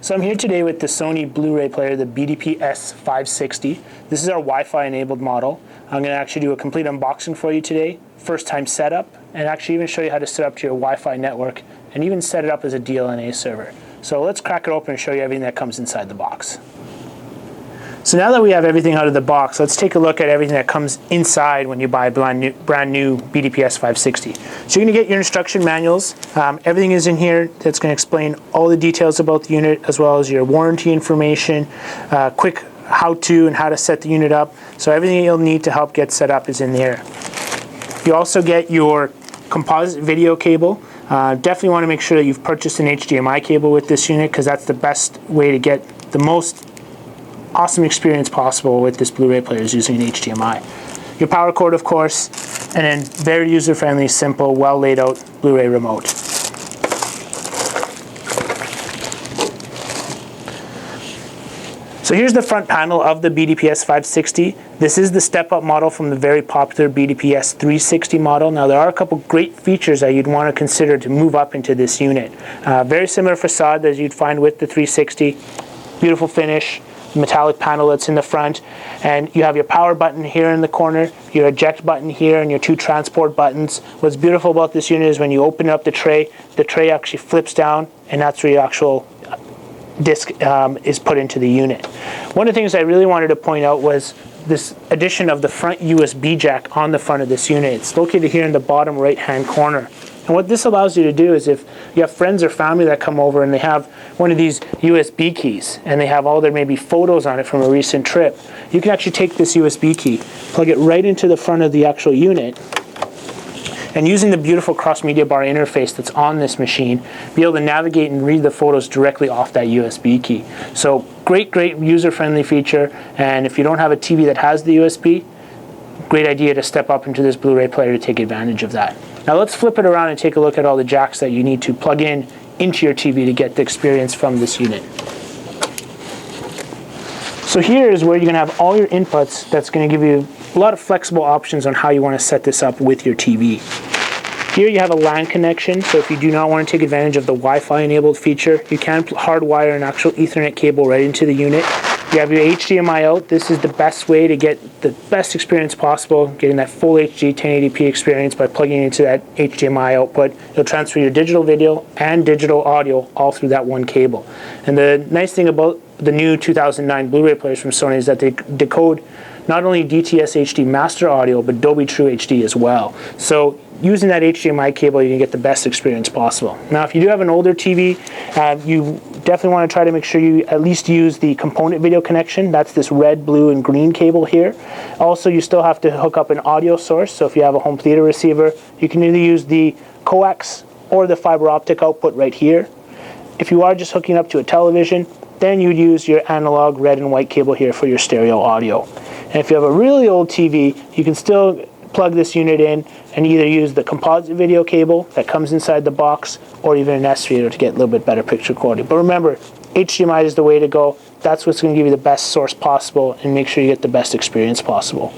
So I'm here today with the Sony Blu-ray player, the BDPS560. This is our Wi-Fi enabled model. I'm going to actually do a complete unboxing for you today, first time setup, and actually even show you how to set up to your Wi-Fi network and even set it up as a DLNA server. So let's crack it open and show you everything that comes inside the box. So now that we have everything out of the box, let's take a look at everything that comes inside when you buy a brand new BDPS560. So you're going to get your instruction manuals. Everything is in here that's going to explain all the details about the unit, as well as your warranty information, quick how-to and how to set the unit up. So everything you'll need to help get set up is in there. You also get your composite video cable. Definitely want to make sure that you've purchased an HDMI cable with this unit, because that's the best way to get the most awesome experience possible with this Blu-ray player is using an HDMI. Your power cord, of course, and then very user-friendly, simple, well laid out Blu-ray remote. So here's the front panel of the BDPS560. This is the step-up model from the very popular BDPS360 model. Now there are a couple great features that you'd want to consider to move up into this unit. Very similar facade as you'd find with the 360. Beautiful finish. Metallic panel that's in the front, and you have your power button here in the corner, your eject button here, and your two transport buttons. What's beautiful about this unit is when you open up the tray actually flips down, and that's where your actual disc is put into the unit. One of the things I really wanted to point out was this addition of the front USB jack on the front of this unit. It's located here in the bottom right hand corner. And what this allows you to do is, if you have friends or family that come over and they have one of these USB keys and they have all their maybe photos on it from a recent trip, you can actually take this USB key, plug it right into the front of the actual unit, and using the beautiful cross-media bar interface that's on this machine, be able to navigate and read the photos directly off that USB key. So great user-friendly feature, and if you don't have a TV that has the USB, great idea to step up into this Blu-ray player to take advantage of that. Now let's flip it around and take a look at all the jacks that you need to plug in into your TV to get the experience from this unit. So here is where you're going to have all your inputs. That's going to give you a lot of flexible options on how you want to set this up with your TV. Here you have a LAN connection, so if you do not want to take advantage of the Wi-Fi enabled feature, you can hardwire an actual Ethernet cable right into the unit. You have your HDMI out. This is the best way to get the best experience possible, getting that full HD 1080p experience by plugging into that HDMI output. You'll transfer your digital video and digital audio all through that one cable. And the nice thing about the new 2009 Blu-ray players from Sony is that they decode not only DTS HD master audio, but Dolby True HD as well. So using that HDMI cable, you can get the best experience possible. Now, if you do have an older TV, you definitely want to try to make sure you at least use the component video connection. That's this red, blue, and green cable here. Also, you still have to hook up an audio source. So if you have a home theater receiver, you can either use the coax or the fiber optic output right here. If you are just hooking up to a television, then you'd use your analog red and white cable here for your stereo audio. And if you have a really old TV, you can still plug this unit in and either use the composite video cable that comes inside the box, or even an S reader to get a little bit better picture quality. But remember, HDMI is the way to go. That's what's going to give you the best source possible and make sure you get the best experience possible.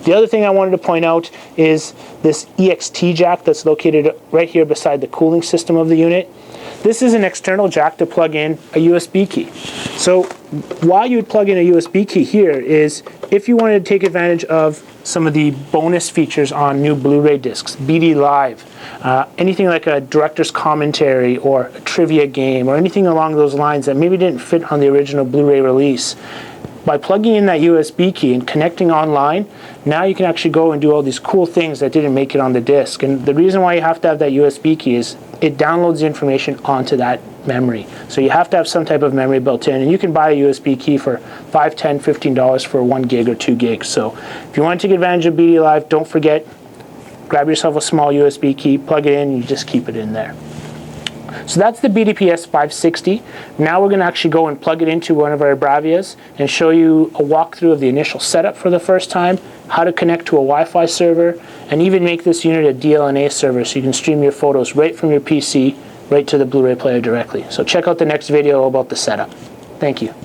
The other thing I wanted to point out is this Ext Jack that's located right here beside the cooling system of the unit. This is an external jack to plug in a USB key. So why you would plug in a USB key here is if you wanted to take advantage of some of the bonus features on new Blu-ray discs, BD Live, anything like a director's commentary or a trivia game or anything along those lines that maybe didn't fit on the original Blu-ray release. By plugging in that USB key and connecting online, now you can actually go and do all these cool things that didn't make it on the disc. And the reason why you have to have that USB key is it downloads the information onto that memory. So you have to have some type of memory built in, and you can buy a USB key for $5, $10, $15 for 1 gig or 2 gigs. So if you want to take advantage of BD Live, don't forget, grab yourself a small USB key, plug it in, and you just keep it in there. So that's the BDPS560. Now we're going to actually go and plug it into one of our Bravias and show you a walkthrough of the initial setup for the first time, how to connect to a Wi-Fi server, and even make this unit a DLNA server so you can stream your photos right from your PC right to the Blu-ray player directly. So check out the next video about the setup. Thank you.